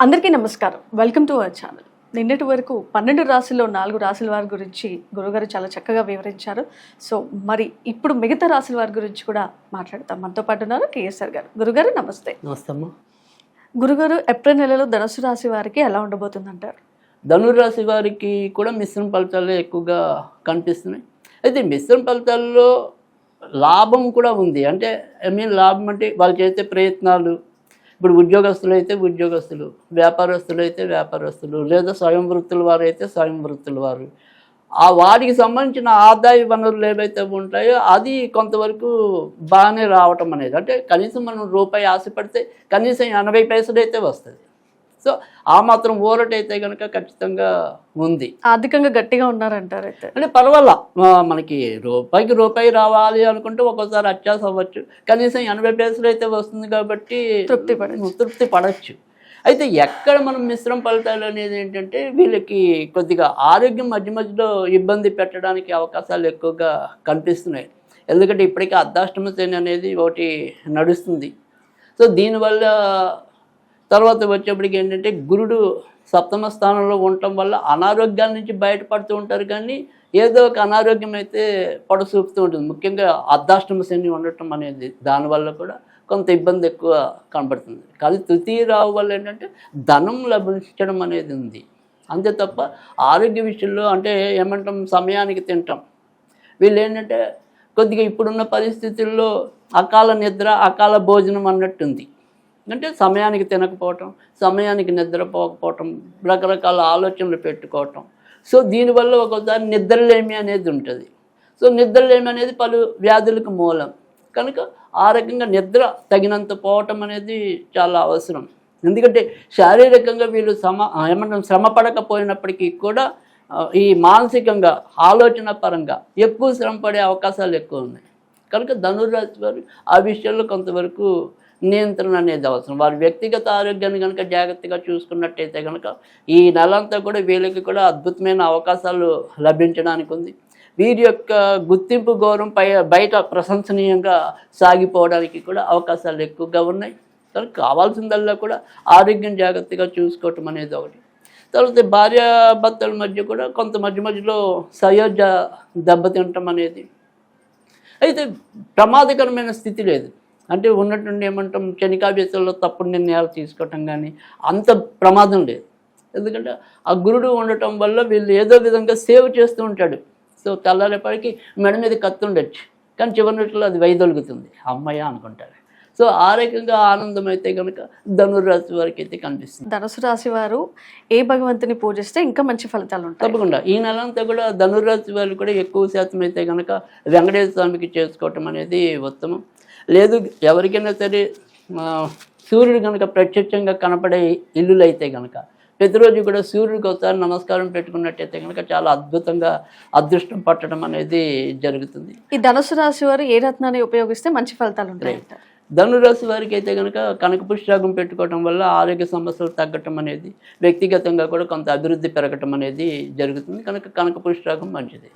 అందరికీ నమస్కారం. Welcome to our channel. నిన్నటి వరకు 12 రాశుల్లో 4 రాశుల వారి గురించి గురుగారు చాలా చక్కగా వివరించారు. సో మరి ఇప్పుడు మిగతా రాశుల వారి గురించి కూడా మాట్లాడతాం. మనతో పాటు ఉన్నారు కేఎస్ఆర్ గారు. గురుగారు నమస్తే. నమస్తే అమ్మా. గురుగారు, ఏప్రిల్ నెలలో ధనుసు రాశి వారికి ఎలా ఉండబోతుంది అంటారు? ధనురాశి వారికి కూడా మిశ్రమ ఫలితాలే ఎక్కువగా కనిపిస్తున్నాయి. అయితే మిశ్రమ ఫలితాల్లో లాభం కూడా ఉంది. అంటే లాభం అంటే వాళ్ళు చేసే ప్రయత్నాలు, ఇప్పుడు ఉద్యోగస్తులు అయితే ఉద్యోగస్తులు, వ్యాపారస్తులు అయితే వ్యాపారస్తులు, లేదా స్వయం వృత్తుల వారు అయితే స్వయం వృత్తుల వారు, ఆ వారికి సంబంధించిన ఆదాయ వనరులు ఏవైతే ఉంటాయో అది కొంతవరకు బాగానే రావటం అనేది. అంటే కనీసం మనం రూపాయి ఆశపడితే కనీసం 80 పైసలు అయితే వస్తుంది. సో ఆ మాత్రం ఊరటైతే కనుక ఖచ్చితంగా ఉంది. ఆర్థికంగా గట్టిగా ఉన్నారంటారు అయితే. అంటే పర్వాలా, మనకి రూపాయికి రూపాయి రావాలి అనుకుంటే ఒక్కోసారి అత్యాస అవ్వచ్చు. కనీసం 80 పైసలు అయితే వస్తుంది కాబట్టి తృప్తి పడవచ్చు. అయితే ఎక్కడ మనం మిశ్రమ ఫలితాలు అనేది ఏంటంటే వీళ్ళకి కొద్దిగా ఆరోగ్యం మధ్య మధ్యలో ఇబ్బంది పెట్టడానికి అవకాశాలు ఎక్కువగా కనిపిస్తున్నాయి. ఎందుకంటే ఇప్పటికీ అర్ధాష్టమ శని అనేది ఒకటి నడుస్తుంది. సో దీనివల్ల తర్వాత వచ్చేప్పటికి ఏంటంటే గురుడు సప్తమ స్థానంలో ఉండటం వల్ల అనారోగ్యాల నుంచి బయటపడుతూ ఉంటారు, కానీ ఏదో ఒక అనారోగ్యం అయితే పొడసూపుతూ ఉంటుంది. ముఖ్యంగా అర్ధాష్టమ శని ఉండటం అనేది దానివల్ల కూడా కొంత ఇబ్బంది ఎక్కువ కనబడుతుంది. కానీ తృతీయ రావు వల్ల ఏంటంటే ధనం లభించడం అనేది ఉంది. అంతే తప్ప ఆరోగ్య విషయంలో అంటే ఏమంటాం, సమయానికి తింటాం. వీళ్ళు ఏంటంటే కొద్దిగా ఇప్పుడున్న పరిస్థితుల్లో అకాల నిద్ర, అకాల భోజనం అన్నట్టుంది. అంటే సమయానికి తినకపోవటం, సమయానికి నిద్రపోకపోవటం, రకరకాల ఆలోచనలు పెట్టుకోవటం. సో దీనివల్ల ఒక్కోసారి నిద్రలేమి అనేది ఉంటుంది. సో నిద్రలేమి అనేది పలు వ్యాధులకు మూలం కనుక ఆ రకంగా నిద్ర తగినంత పోవటం అనేది చాలా అవసరం. ఎందుకంటే శారీరకంగా వీళ్ళు శ్రమ పడకపోయినప్పటికీ కూడా ఈ మానసికంగా ఆలోచన పరంగా ఎక్కువ శ్రమ పడే అవకాశాలు ఎక్కువ ఉన్నాయి. కనుక ధనుర్రాశి వారు ఆ విషయంలో కొంతవరకు నియంత్రణ అనేది అవసరం. వారి వ్యక్తిగత ఆరోగ్యాన్ని కనుక జాగ్రత్తగా చూసుకున్నట్టయితే కనుక ఈ నెలంతా కూడా వీళ్ళకి కూడా అద్భుతమైన అవకాశాలు లభించడానికి ఉంది. వీరి యొక్క గుర్తింపు గౌరవం బయట ప్రశంసనీయంగా సాగిపోవడానికి కూడా అవకాశాలు ఎక్కువగా ఉన్నాయి. కనుక కావాల్సిందల్లా కూడా ఆరోగ్యం జాగ్రత్తగా చూసుకోవటం అనేది ఒకటి. తర్వాత భార్యాభర్తల మధ్య కూడా కొంత మధ్యలో సయోధ్య దెబ్బతినటం అనేది. అయితే ప్రమాదకరమైన స్థితి లేదు. అంటే ఉన్నట్టుండి ఏమంటాం, క్షణికావేశంలో తప్పుడు నిర్ణయాలు తీసుకోవటం కానీ అంత ప్రమాదం లేదు. ఎందుకంటే ఆ గురుడు ఉండటం వల్ల వీళ్ళు ఏదో విధంగా సేవ్ చేస్తూ ఉంటాడు. సో తెల్లారేపటికి మెడ మీద కత్తి ఉండొచ్చు, కానీ చివరిలో అది వైదొలుగుతుంది, అమ్మయ్య అనుకుంటారు. సో ఆ రకంగా ఆనందం అయితే కనుక ధనుర్రాశి వారికి అయితే కనిపిస్తుంది. ధనుసు రాశి వారు ఏ భగవంతుని పూజిస్తే ఇంకా మంచి ఫలితాలు ఉంటాయి? తప్పకుండా ఈ నెలంతా కూడా ధనుర్రాశి వారు కూడా ఎక్కువ శాతం అయితే కనుక వెంకటేశ్వర స్వామికి చేసుకోవటం అనేది ఉత్తమం. లేదు ఎవరికైనా సరే సూర్యుడు కనుక ప్రత్యక్షంగా కనపడే ఇల్లులు అయితే కనుక ప్రతిరోజు కూడా సూర్యుడికి ఒకసారి నమస్కారం పెట్టుకున్నట్టయితే కనుక చాలా అద్భుతంగా అదృష్టం పట్టడం అనేది జరుగుతుంది. ఈ ధనుసు రాశి వారు ఏ రత్నాన్ని ఉపయోగిస్తే మంచి ఫలితాలు ఉంటాయి? ధనురాశి వారికి అయితే కనుక కనకపుష్పరాగం పెట్టుకోవటం వల్ల ఆరోగ్య సమస్యలు తగ్గటం అనేది, వ్యక్తిగతంగా కూడా కొంత అభివృద్ధి పెరగటం అనేది జరుగుతుంది. కనుక కనకపుష్పరాగం మంచిది.